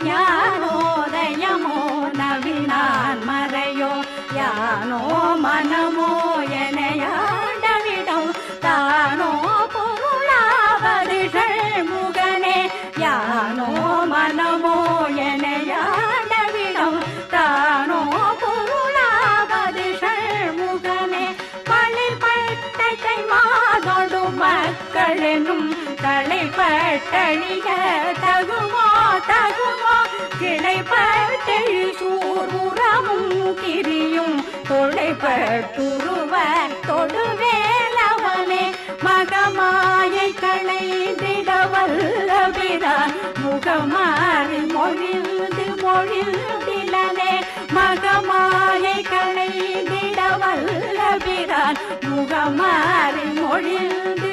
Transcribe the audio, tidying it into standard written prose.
ஞானோதயமோ நவினான் மறையோ யானோ மனமோ எனையாண்டவிடம் தானோ பொருளாவது ஷண்முகனே யானோ மனமோ எனையாண்டவிடம் தானோ பொருளாவது ஷண்முகனே பழிப்பட்டை மாதொடு மக்களெனும் தலைப்பட்டழிய தகுமோ தகுமோ கிளைப்பட்டெழி சூர்முறமும் கிரியும் தொலைப்பட்டுருவ தொடுவேலவனே மகமாயை களைந்திடவல்லபிரான் முகமாறி மொழிந்திலனே மகமாயை களைந்திடவல்லபிரான் முகமாறி மொழிந்து